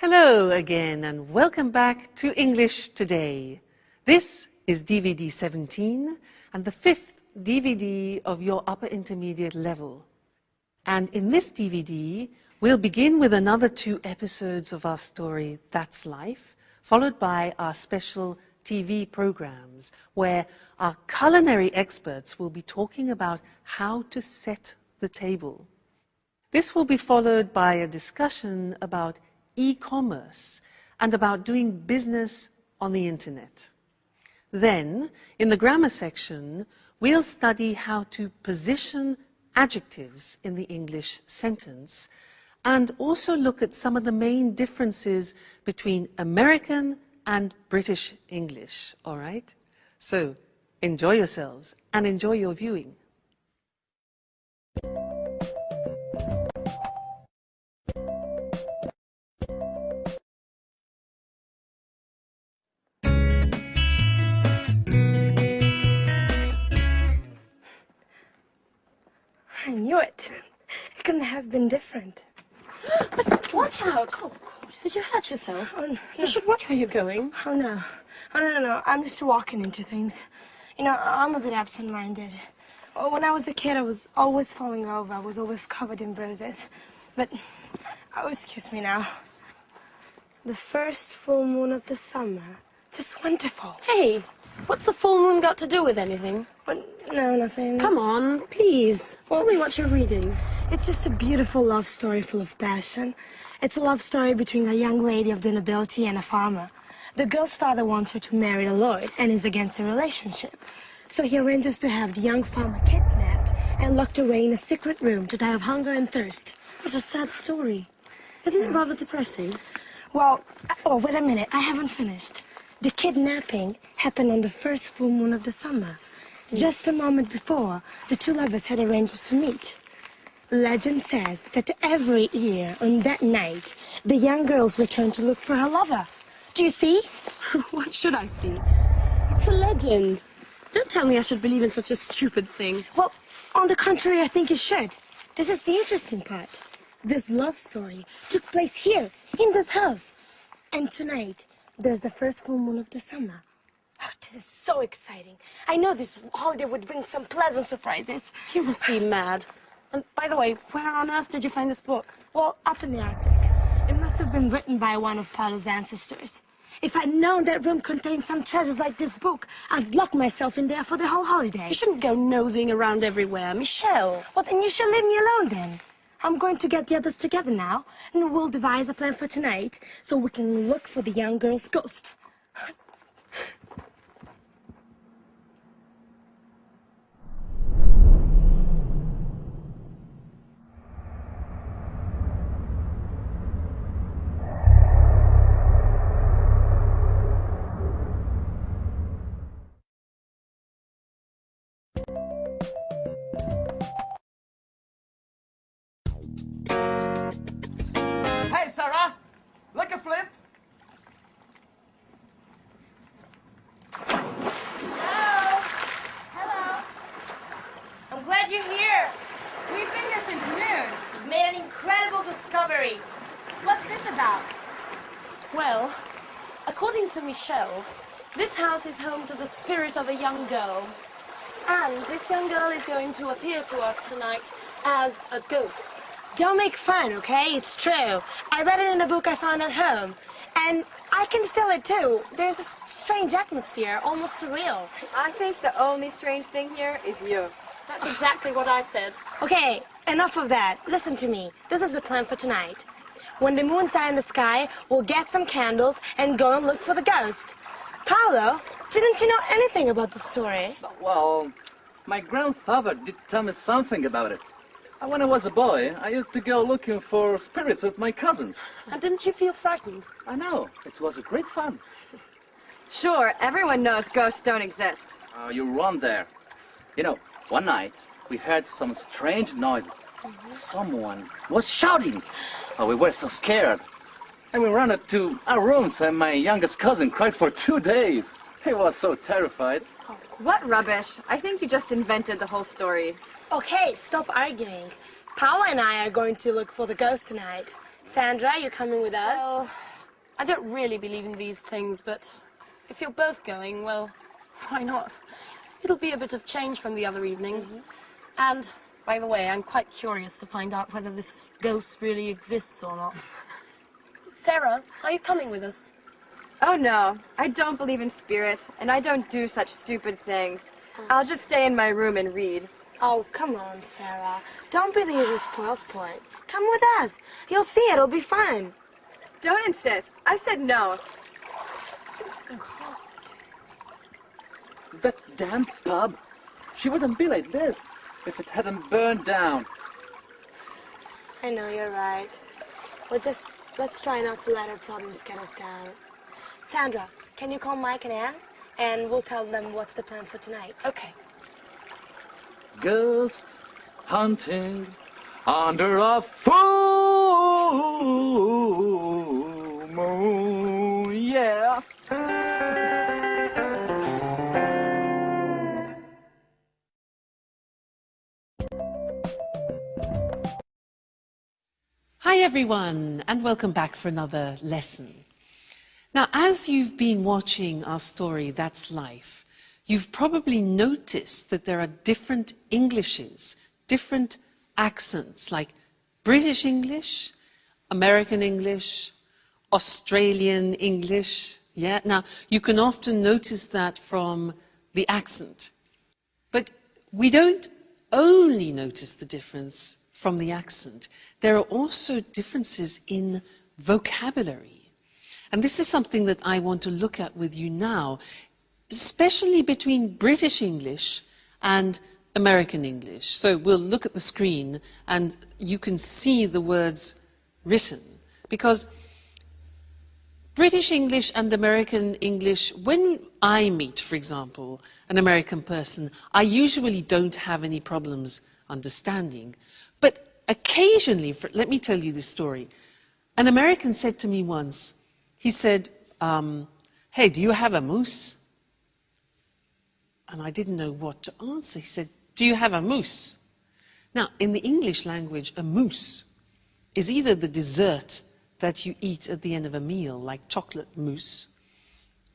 Hello again and welcome back to English Today. This is DVD 17 and the fifth DVD of your upper intermediate level. And in this DVD, we'll begin with another 2 episodes of our story, That's Life, followed by our special TV programs where our culinary experts will be talking about how to set the table. This will be followed by a discussion about e-commerce and about doing business on the internet. Then, in the grammar section, we'll study how to position adjectives in the English sentence and also look at some of the main differences between American and British English, all right? So, enjoy yourselves and enjoy your viewing. I knew it. It couldn't have been different. But watch out! Oh, God. Did you hurt yourself? Oh, no. You should watch where you're going. Oh, no. Oh, no. I'm just walking into things. You know, I'm a bit absent-minded. When I was a kid, I was always falling over. I was always covered in bruises. But, oh, excuse me now. The first full moon of the summer. Just wonderful. Hey, what's the full moon got to do with anything? No, nothing. Come on, please. Tell me what you're reading. It's just a beautiful love story full of passion. It's a love story between a young lady of the nobility and a farmer. The girl's father wants her to marry a lord and is against the relationship. So he arranges to have the young farmer kidnapped and locked away in a secret room to die of hunger and thirst. What a sad story. Isn't it rather depressing? Well, oh, wait a minute. I haven't finished. The kidnapping happened on the first full moon of the summer. Just a moment before, the 2 lovers had arranged to meet. Legend says that every year on that night, the young girls return to look for her lover. Do you see? What should I see? It's a legend. Don't tell me I should believe in such a stupid thing. Well, on the contrary, I think you should. This is the interesting part. This love story took place here, in this house. And tonight, there's the first full moon of the summer. Oh, this is so exciting. I know this holiday would bring some pleasant surprises. You must be mad. And by the way, where on earth did you find this book? Well, up in the Arctic. It must have been written by one of Paolo's ancestors. If I'd known that room contained some treasures like this book, I'd lock myself in there for the whole holiday. You shouldn't go nosing around everywhere, Michelle. Well, then you should leave me alone then. I'm going to get the others together now, and we'll devise a plan for tonight so we can look for the young girl's ghost. Hey, Sarah! Like a flip? Hello. Hello. I'm glad you're here. We've been here since noon. We've made an incredible discovery. What's this about? Well, according to Michelle, this house is home to the spirit of a young girl. And this young girl is going to appear to us tonight as a ghost. Don't make fun, okay? It's true. I read it in a book I found at home. And I can feel it, too. There's a strange atmosphere, almost surreal. I think the only strange thing here is you. That's exactly what I said. Okay, enough of that. Listen to me. This is the plan for tonight. When the moon's out in the sky, we'll get some candles and go and look for the ghost. Paolo, didn't you know anything about the story? Well, my grandfather did tell me something about it. When I was a boy, I used to go looking for spirits with my cousins. And didn't you feel frightened? I know. It was a great fun. Sure, everyone knows ghosts don't exist. Oh, you're wrong there. You know, one night, we heard some strange noise. Someone was shouting. Oh, we were so scared. And we ran up to our rooms, and my youngest cousin cried for 2 days. He was so terrified. What rubbish. I think you just invented the whole story. Okay, stop arguing. Paolo and I are going to look for the ghost tonight. Sandra, you coming with us? Well, I don't really believe in these things, but if you're both going, well, why not? It'll be a bit of change from the other evenings. And, by the way, I'm quite curious to find out whether this ghost really exists or not. Sarah, are you coming with us? Oh no, I don't believe in spirits, and I don't do such stupid things. I'll just stay in my room and read. Oh, come on, Sarah. Don't be the usual spoil-sport. Come with us. You'll see it. It'll be fun. Don't insist. I said no. That damn pub. She wouldn't be like this if it hadn't burned down. I know, you're right. Let's try not to let our problems get us down. Sandra, can you call Mike and Anne? And we'll tell them what's the plan for tonight. Okay. Ghost hunting under a full moon, yeah. Hi everyone, and welcome back for another lesson. Now, as you've been watching our story, That's Life, you've probably noticed that there are different Englishes, different accents, like British English, American English, Australian English. Yeah, now you can often notice that from the accent. But we don't only notice the difference from the accent. There are also differences in vocabulary. And this is something that I want to look at with you now, especially between British English and American English. So we'll look at the screen and you can see the words written. Because British English and American English, when I meet, for example, an American person, I usually don't have any problems understanding. But occasionally, let me tell you this story. An American said to me once, he said, hey, do you have a moose? And I didn't know what to answer. He said, do you have a moose? Now, in the English language, a moose is either the dessert that you eat at the end of a meal, like chocolate mousse,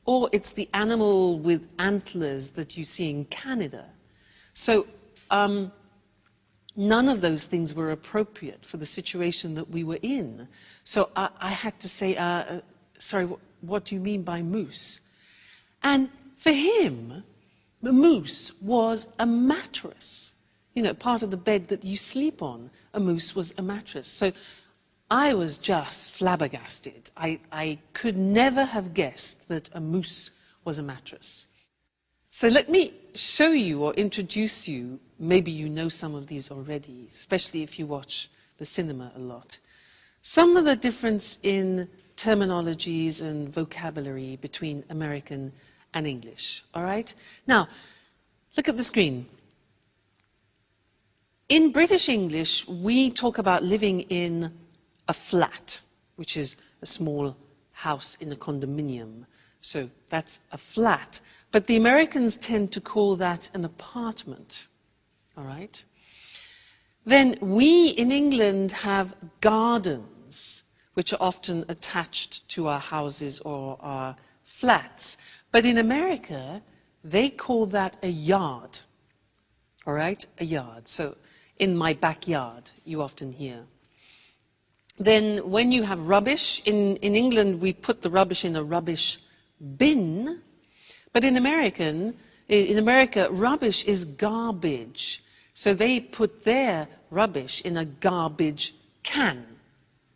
or it's the animal with antlers that you see in Canada. So none of those things were appropriate for the situation that we were in. So I had to say, sorry, what do you mean by moose? And for him, the moose was a mattress. You know, part of the bed that you sleep on, a moose was a mattress. So I was just flabbergasted. I could never have guessed that a moose was a mattress. So let me show you or introduce you, maybe you know some of these already, especially if you watch the cinema a lot. Some of the difference in terminologies and vocabulary between American and English, all right? Now, look at the screen. In British English, we talk about living in a flat, which is a small house in a condominium. So that's a flat. But the Americans tend to call that an apartment, all right? Then we in England have gardens, which are often attached to our houses or our flats. But in America, they call that a yard, all right? A yard. So in my backyard, you often hear. Then when you have rubbish, in England we put the rubbish in a rubbish bin, but in America, rubbish is garbage. So they put their rubbish in a garbage can.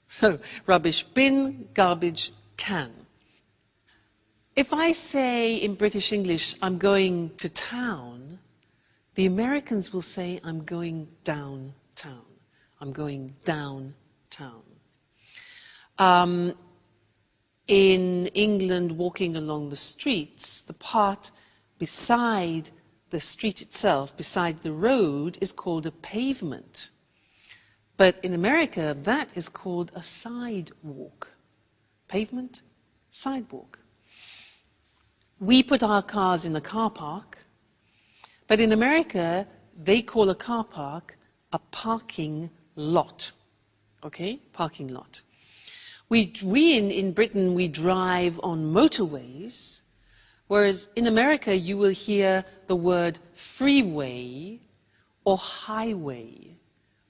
So rubbish bin, garbage can. If I say in British English, I'm going to town, the Americans will say, I'm going downtown. I'm going downtown. In England, walking along the streets, the part beside the street itself, beside the road, is called a pavement. But in America, that is called a sidewalk. Pavement, sidewalk. We put our cars in a car park, but in America, they call a car park a parking lot. Okay? Parking lot. In Britain, we drive on motorways, whereas in America, you will hear the word freeway or highway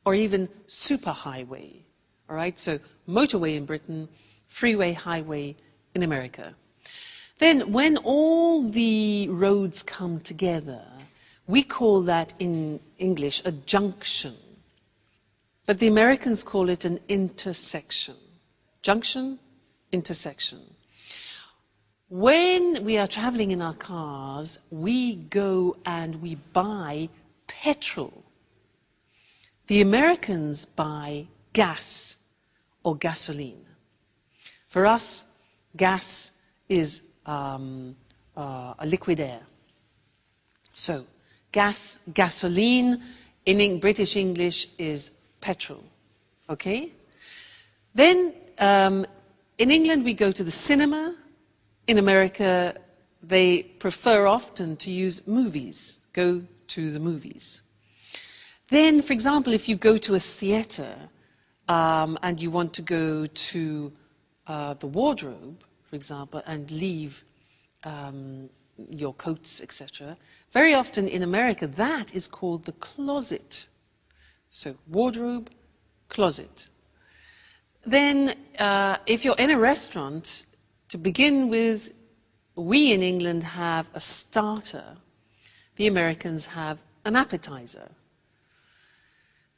or even superhighway. All right, so motorway in Britain, freeway, highway in America. Then when all the roads come together, we call that in English a junction. But the Americans call it an intersection. Junction, intersection. When we are traveling in our cars, we go and we buy petrol. The Americans buy gas or gasoline. For us, gas is a liquid air. So, gas, gasoline, in British English is petrol. Okay? Then, in England, we go to the cinema. In America, they prefer often to use movies, go to the movies. Then, for example, if you go to a theatre and you want to go to the wardrobe, for example, and leave your coats, etc., very often in America, that is called the closet. So, wardrobe, closet. Then, if you're in a restaurant, to begin with, we in England have a starter. The Americans have an appetizer.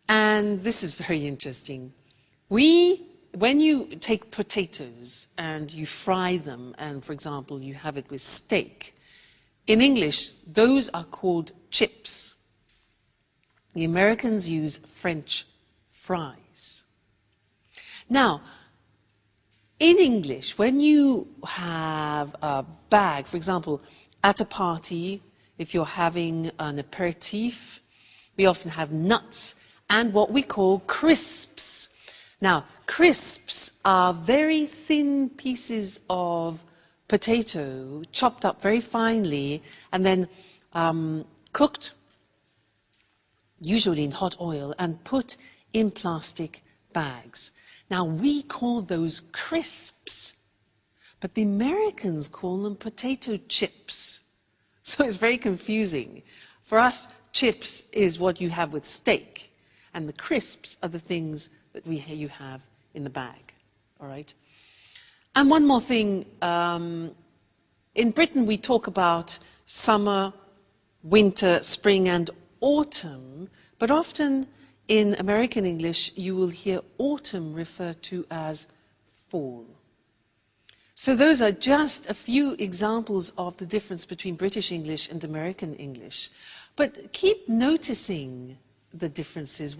And this is very interesting. When you take potatoes and you fry them, and for example, you have it with steak, in English, those are called chips. The Americans use French fries. Now, in English, when you have a bag, for example, at a party, if you're having an aperitif, we often have nuts and what we call crisps. Now, crisps are very thin pieces of potato, chopped up very finely, and then cooked, usually in hot oil, and put in plastic bags. Now, we call those crisps, but the Americans call them potato chips. So it's very confusing. For us, chips is what you have with steak, and the crisps are the things that you have in the bag, all right? And one more thing, in Britain we talk about summer, winter, spring and autumn, but often in American English you will hear autumn referred to as fall. So those are just a few examples of the difference between British English and American English. But keep noticing the differences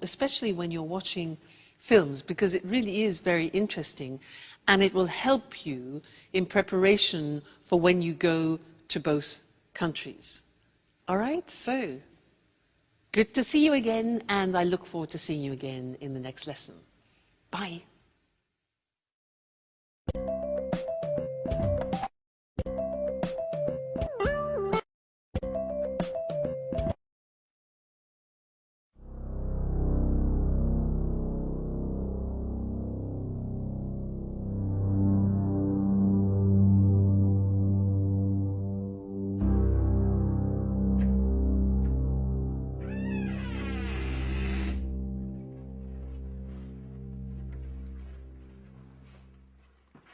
especially when you're watching films, because it really is very interesting and it will help you in preparation for when you go to both countries. All right, so good to see you again, and I look forward to seeing you again in the next lesson. Bye.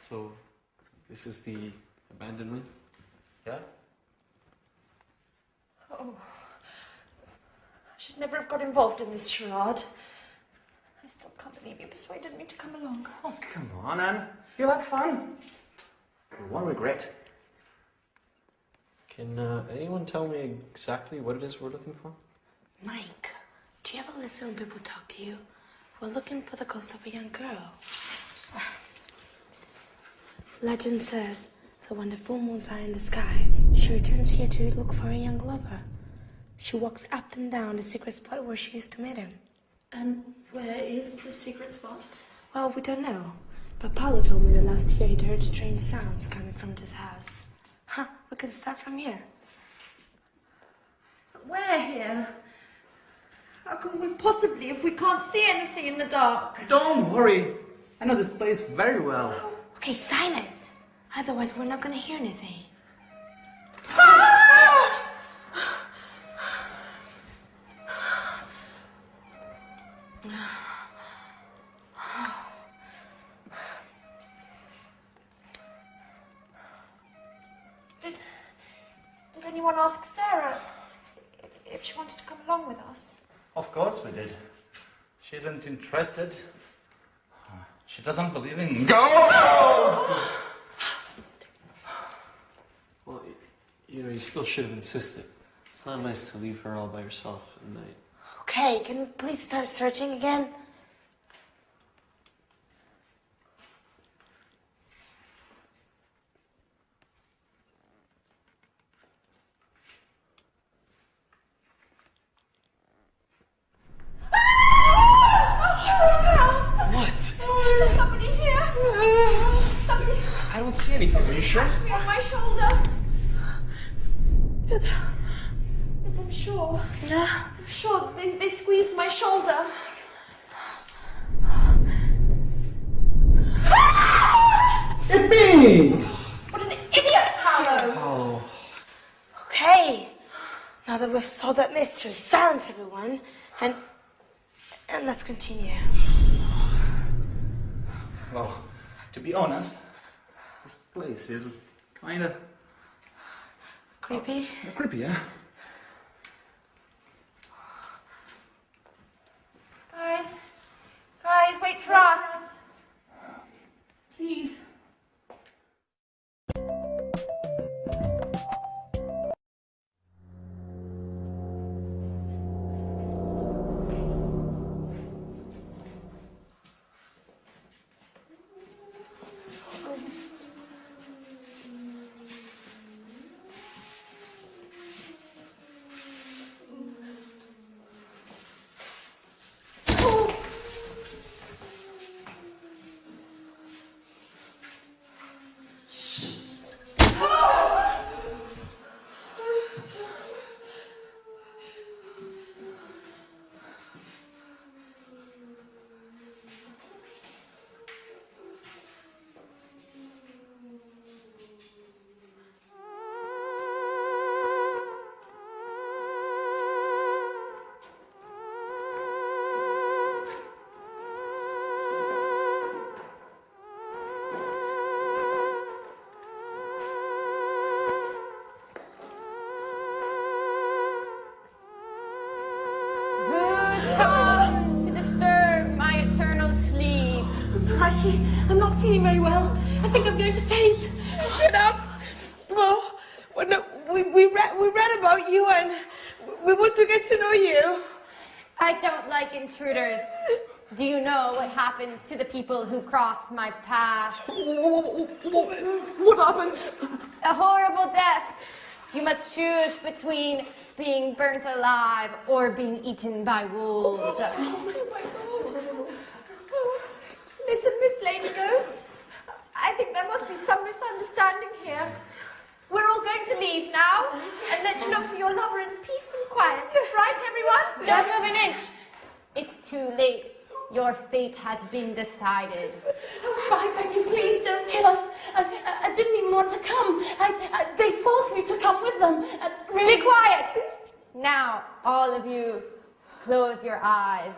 So, this is the abandonment? Yeah? Oh, I should never have got involved in this charade. I still can't believe you persuaded me to come along. Oh, come on, Anne. You'll have fun. You won't regret. Can anyone tell me exactly what it is we're looking for? Mike, do you ever listen when people talk to you? We're looking for the ghost of a young girl. Legend says that when the full moons are in the sky, she returns here to look for a young lover. She walks up and down the secret spot where she used to meet him. And where is the secret spot? Well, we don't know. But Paolo told me that last year he'd heard strange sounds coming from this house. Huh, we can start from here. Where here? How can we possibly if we can't see anything in the dark? Don't worry. I know this place very well. Okay, silent. Otherwise, we're not gonna hear anything. Did anyone ask Sarah if she wanted to come along with us? Of course we did. She isn't interested. She doesn't believe in ghosts! Well, you know, you still should have insisted. It's not nice to leave her all by herself at night. Okay, can we please start searching again? Somebody here! Somebody I don't see anything. Are you sure? touched me on my shoulder. Yes, I'm sure. I'm sure they squeezed my shoulder. It's me! What an idiot, Paolo! Paolo. Okay. Now that we've solved that mystery, silence everyone, and let's continue. Well, to be honest, this place is kinda Creepy. creepy, yeah? Guys, wait for us. Please. Crikey, I'm not feeling very well. I think I'm going to faint. Shut up! Well, we read about you and we want to get to know you. I don't like intruders. Do you know what happens to the people who cross my path? What happens? A horrible death. You must choose between being burnt alive or being eaten by wolves. Oh my God. Listen, Miss Lady Ghost. I think there must be some misunderstanding here. We're all going to leave now and let you look for your lover in peace and quiet. Right, everyone? Don't move an inch. It's too late. Your fate has been decided. I beg you, please don't kill us. I didn't even want to come. They forced me to come with them. Really. Be quiet! Now, all of you, close your eyes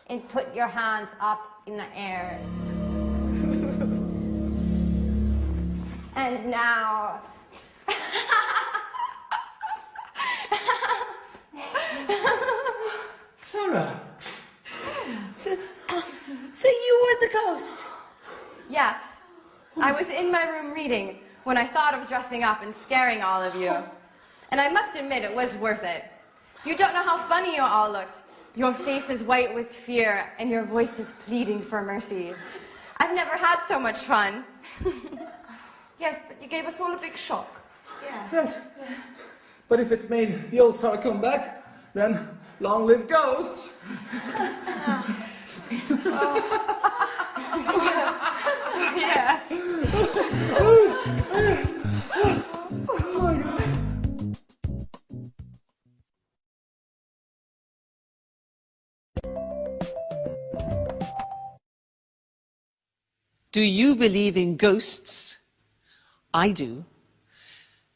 and put your hands up in the air. And now... Sarah! So you were the ghost? Yes, I was in my room reading when I thought of dressing up and scaring all of you. And I must admit, it was worth it. You don't know how funny you all looked. Your face is white with fear, and your voice is pleading for mercy. I've never had so much fun. Yes, but you gave us all a big shock. Yes. But if it's made the old Sarah come back, then long live ghosts! Yes. Oh my God. Do you believe in ghosts? I do.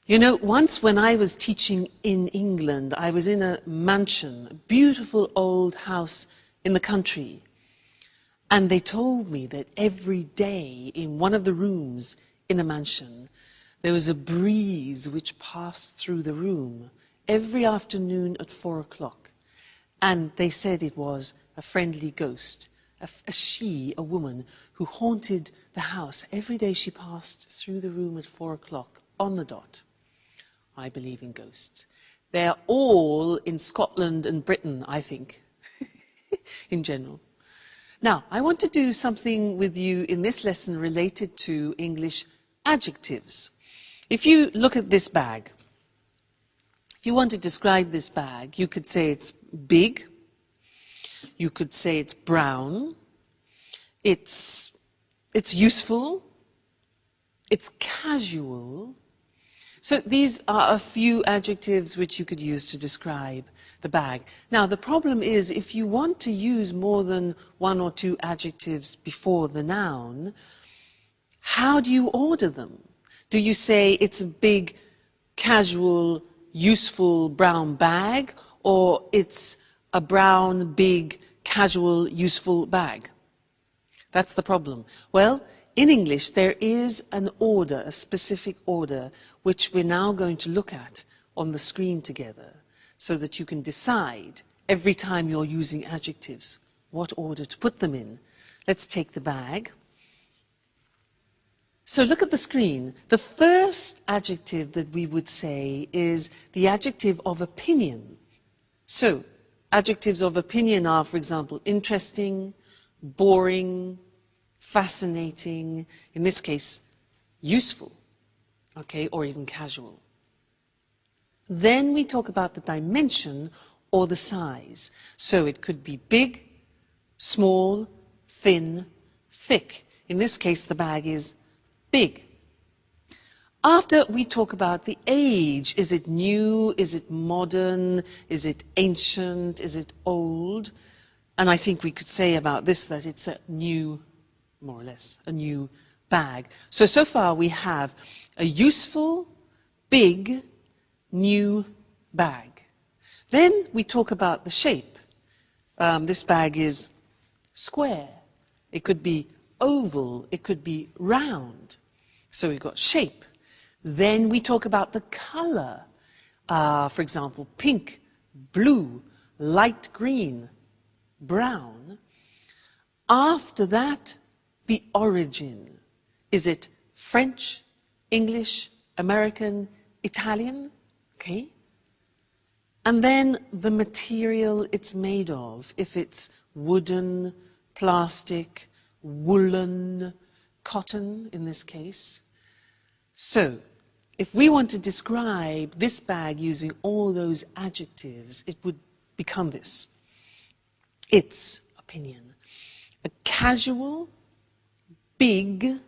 You know, once when I was teaching in England, I was in a mansion, a beautiful old house in the country. And they told me that every day in one of the rooms in a mansion, there was a breeze which passed through the room every afternoon at 4 o'clock. And they said it was a friendly ghost, a woman, who haunted the house. Every day she passed through the room at 4 o'clock on the dot. I believe in ghosts. They're all in Scotland and Britain, I think, in general. Now, I want to do something with you in this lesson related to English adjectives. If you look at this bag, if you want to describe this bag, you could say it's big, you could say it's brown, it's useful, it's casual. So these are a few adjectives which you could use to describe the bag. Now, the problem is if you want to use more than one or two adjectives before the noun, how do you order them? Do you say it's a big, casual, useful brown bag, or it's a brown, big, casual, useful bag? That's the problem. Well, in English, there is an order, a specific order, which we're now going to look at on the screen together, so that you can decide every time you're using adjectives what order to put them in. Let's take the bag. So look at the screen. The first adjective that we would say is the adjective of opinion. So adjectives of opinion are, for example, interesting, boring, fascinating, in this case, useful, okay, or even casual. Then we talk about the dimension or the size. So it could be big, small, thin, thick. In this case, the bag is big. After we talk about the age, is it new, is it modern, is it ancient, is it old? And I think we could say about this that it's a new, more or less, a new bag. So far we have a useful, big, new bag. Then we talk about the shape. This bag is square. It could be oval. It could be round. So we've got shape. Then we talk about the color. For example, pink, blue, light green, brown. After that, the origin. Is it French, English, American, Italian? Okay. And then the material it's made of. If it's wooden, plastic, woolen, cotton in this case. So, if we want to describe this bag using all those adjectives, it would become this. Its opinion. A casual, big,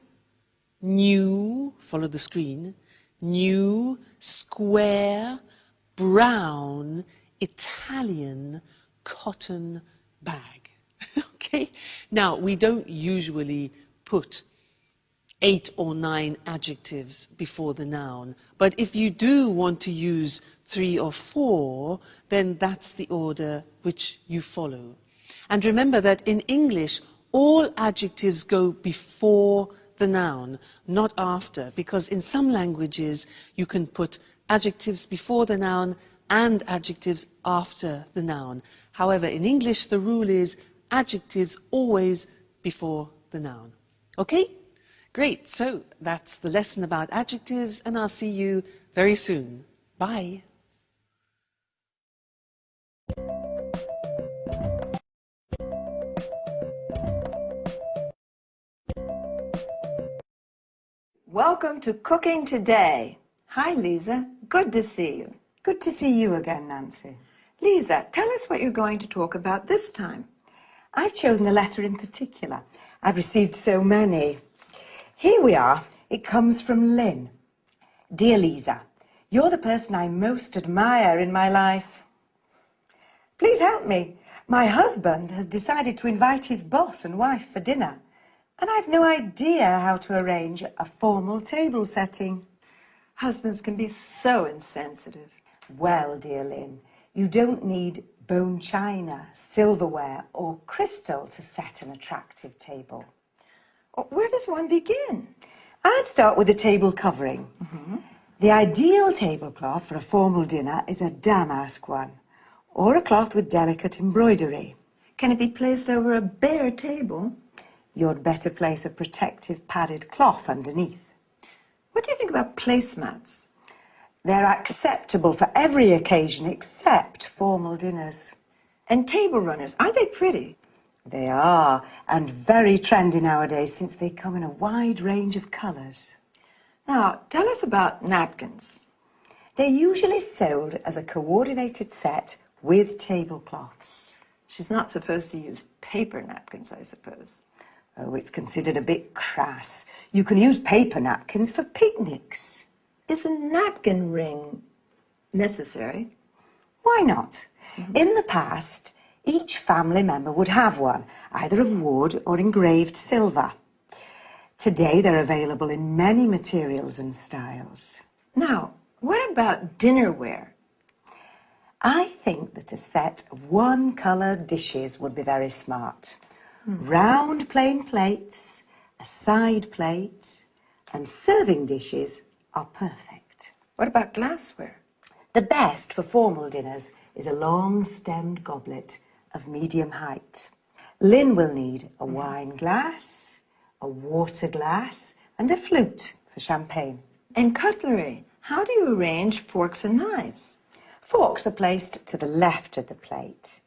new, follow the screen, new, square, brown, Italian cotton bag. Okay? Now, we don't usually put 8 or 9 adjectives before the noun, but if you do want to use 3 or 4, then that's the order which you follow. And remember that in English, all adjectives go before the noun, not after, because in some languages you can put adjectives before the noun and adjectives after the noun. However, in English, the rule is adjectives always before the noun. Okay? Great. So that's the lesson about adjectives, and I'll see you very soon. Bye. Welcome to Cooking Today. Hi, Lisa. Good to see you. Good to see you again, Nancy. Lisa, tell us what you're going to talk about this time. I've chosen a letter in particular. I've received so many. Here we are. It comes from Lynn. Dear Lisa, you're the person I most admire in my life. Please help me. My husband has decided to invite his boss and wife for dinner, And I've no idea how to arrange a formal table setting. Husbands can be so insensitive. Well, dear Lynn, you don't need bone china, silverware or crystal to set an attractive table. Where does one begin? I'd start with the table covering. The ideal tablecloth for a formal dinner is a damask one, or a cloth with delicate embroidery. Can it be placed over a bare table? You'd better place a protective padded cloth underneath. What do you think about placemats? They're acceptable for every occasion except formal dinners. And table runners, aren't they pretty? They are, and very trendy nowadays since they come in a wide range of colours. Now, tell us about napkins. They're usually sold as a coordinated set with tablecloths. She's not supposed to use paper napkins, I suppose. Oh, it's considered a bit crass. You can use paper napkins for picnics. Is a napkin ring necessary? Why not? In the past, each family member would have one, either of wood or engraved silver. Today, they're available in many materials and styles. Now, what about dinnerware? I think that a set of one-coloured dishes would be very smart. Round plain plates, a side plate, and serving dishes are perfect. What about glassware? The best for formal dinners is a long-stemmed goblet of medium height. Lynn will need a wine glass, a water glass, and a flute for champagne. And cutlery. How do you arrange forks and knives? Forks are placed to the left of the plate.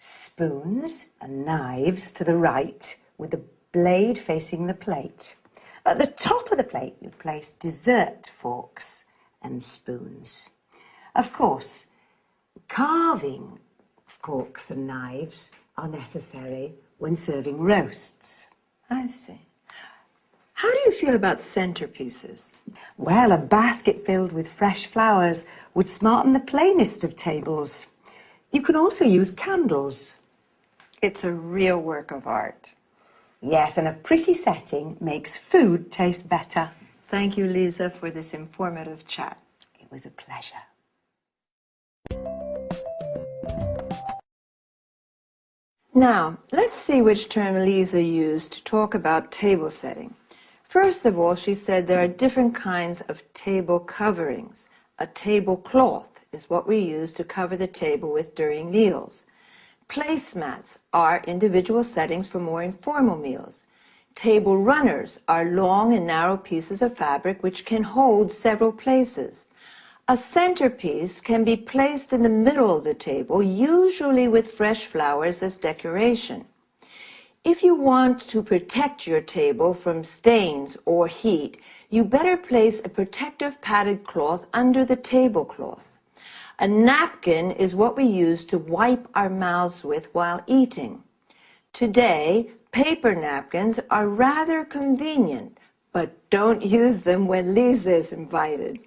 Spoons and knives to the right, with the blade facing the plate. At the top of the plate, you place dessert forks and spoons. Of course, carving forks and knives are necessary when serving roasts. I see. How do you feel about centerpieces? Well, a basket filled with fresh flowers would smarten the plainest of tables. You can also use candles. It's a real work of art. Yes, and a pretty setting makes food taste better. Thank you, Lisa, for this informative chat. It was a pleasure. Now, let's see which term Lisa used to talk about table setting. First of all, she said there are different kinds of table coverings. A tablecloth is what we use to cover the table with during meals. Placemats are individual settings for more informal meals. Table runners are long and narrow pieces of fabric which can hold several places. A centerpiece can be placed in the middle of the table, usually with fresh flowers as decoration. If you want to protect your table from stains or heat, you better place a protective padded cloth under the tablecloth. A napkin is what we use to wipe our mouths with while eating. Today, paper napkins are rather convenient, but don't use them when Lisa is invited.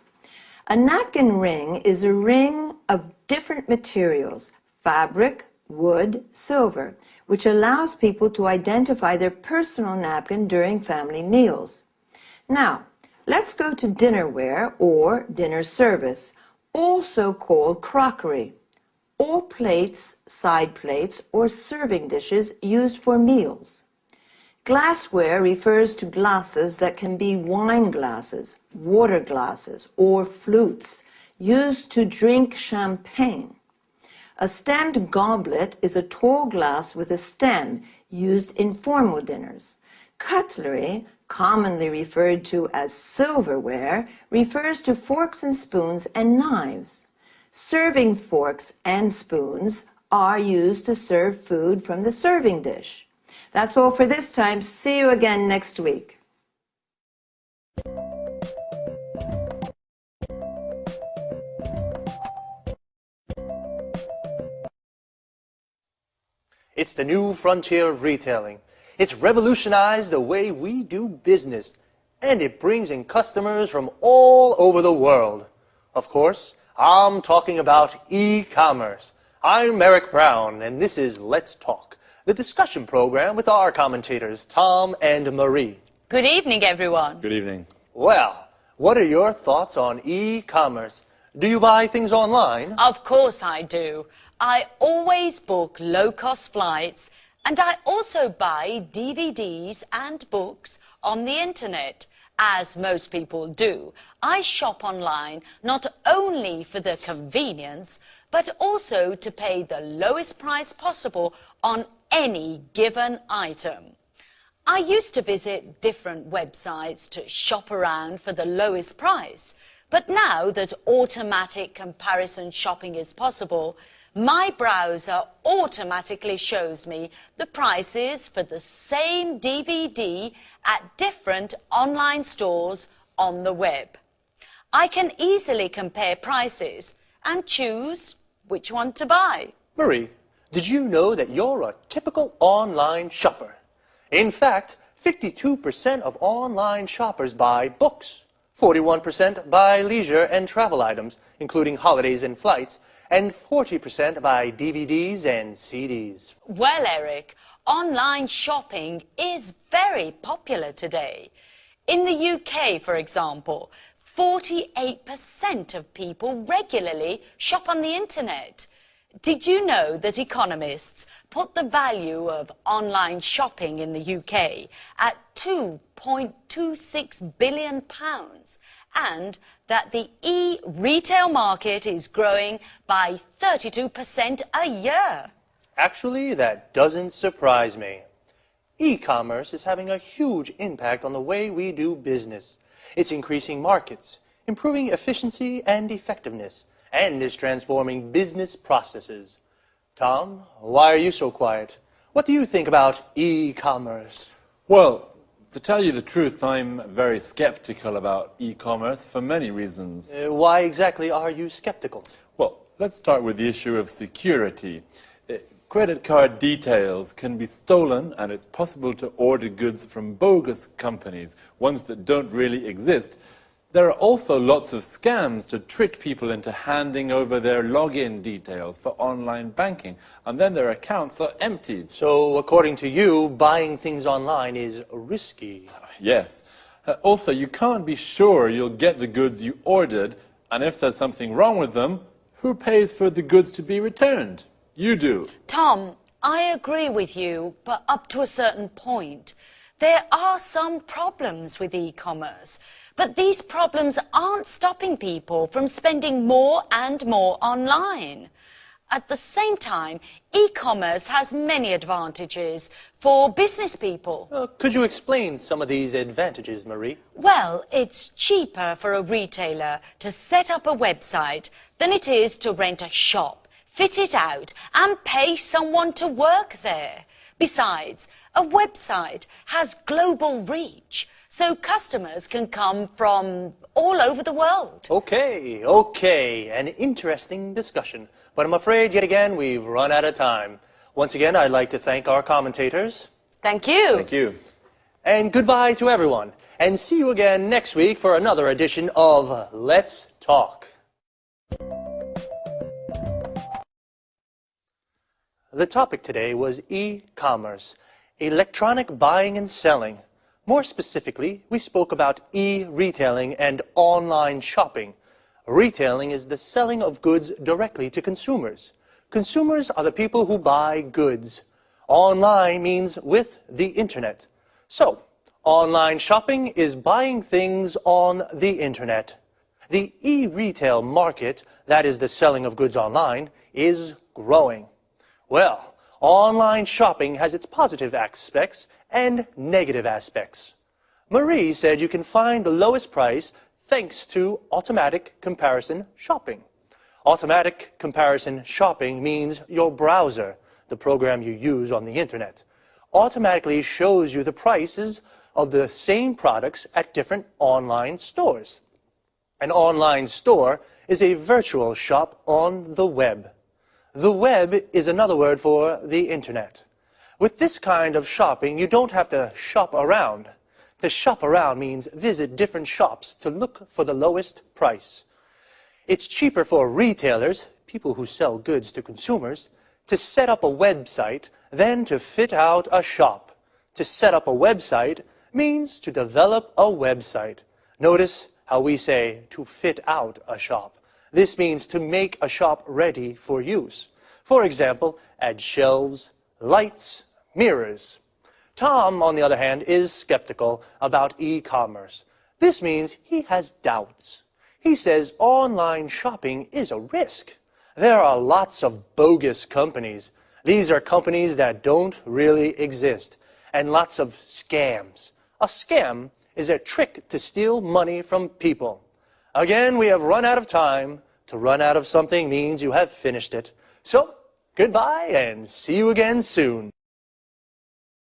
A napkin ring is a ring of different materials, fabric, wood, silver, which allows people to identify their personal napkin during family meals. Now, let's go to dinnerware or dinner service, also called crockery, or plates, side plates, or serving dishes used for meals. Glassware refers to glasses that can be wine glasses, water glasses, or flutes, used to drink champagne. A stemmed goblet is a tall glass with a stem used in formal dinners. Cutlery, commonly referred to as silverware, refers to forks and spoons and knives. Serving forks and spoons are used to serve food from the serving dish. That's all for this time. See you again next week. It's the new frontier of retailing. It's revolutionized the way we do business, and it brings in customers from all over the world. Of course, I'm talking about e-commerce. I'm Eric Brown, and this is Let's Talk, the discussion program with our commentators, Tom and Marie. Good evening, everyone. Good evening. Well, what are your thoughts on e-commerce? Do you buy things online? Of course I do. I always book low-cost flights, and I also buy DVDs and books on the internet. As most people do, I shop online not only for the convenience, but also to pay the lowest price possible on any given item. I used to visit different websites to shop around for the lowest price, but now that automatic comparison shopping is possible, my browser automatically shows me the prices for the same DVD at different online stores on the web. I can easily compare prices and choose which one to buy. Marie, did you know that you're a typical online shopper? In fact, 52% of online shoppers buy books, 41% buy leisure and travel items, including holidays and flights, and 40% buy DVDs and CDs. Well, Eric, online shopping is very popular today. In the UK, for example, 48% of people regularly shop on the internet. Did you know that economists put the value of online shopping in the UK at £2.26 billion, and that the e-retail market is growing by 32% a year? Actually, that doesn't surprise me. E-commerce is having a huge impact on the way we do business. It's increasing markets, improving efficiency and effectiveness, and is transforming business processes. Tom, why are you so quiet? What do you think about e-commerce? Well, to tell you the truth, I'm very skeptical about e-commerce for many reasons. Why exactly are you skeptical? Well, let's start with the issue of security. Credit card details can be stolen, and it's possible to order goods from bogus companies, ones that don't really exist. There are also lots of scams to trick people into handing over their login details for online banking, and then their accounts are emptied. So, according to you, buying things online is risky. Yes. Also, you can't be sure you'll get the goods you ordered, and if there's something wrong with them, who pays for the goods to be returned? You do. Tom, I agree with you, but up to a certain point. There are some problems with e-commerce, but these problems aren't stopping people from spending more and more online. At the same time, e-commerce has many advantages for business people. Could you explain some of these advantages, Marie? Well, it's cheaper for a retailer to set up a website than it is to rent a shop, fit it out, and pay someone to work there. Besides, a website has global reach, so customers can come from all over the world. Okay, an interesting discussion. But I'm afraid, yet again, we've run out of time. Once again, I'd like to thank our commentators. Thank you. Thank you. And goodbye to everyone. And see you again next week for another edition of Let's Talk. The topic today was e-commerce, electronic buying and selling. More specifically, we spoke about e-retailing and online shopping. Retailing is the selling of goods directly to consumers. Consumers are the people who buy goods. Online means with the internet. So, online shopping is buying things on the internet. The e-retail market, that is the selling of goods online, is growing. Well, online shopping has its positive aspects and negative aspects. Marie said you can find the lowest price thanks to automatic comparison shopping. Automatic comparison shopping means your browser, the program you use on the internet, automatically shows you the prices of the same products at different online stores. An online store is a virtual shop on the web. The web is another word for the internet. With this kind of shopping, you don't have to shop around. To shop around means visit different shops to look for the lowest price. It's cheaper for retailers, people who sell goods to consumers, to set up a website than to fit out a shop. To set up a website means to develop a website. Notice how we say to fit out a shop. This means to make a shop ready for use. For example, add shelves, lights, mirrors. Tom, on the other hand, is skeptical about e-commerce. This means he has doubts. He says online shopping is a risk. There are lots of bogus companies. These are companies that don't really exist. And lots of scams. A scam is a trick to steal money from people. Again, we have run out of time. To run out of something means you have finished it. So, goodbye and see you again soon.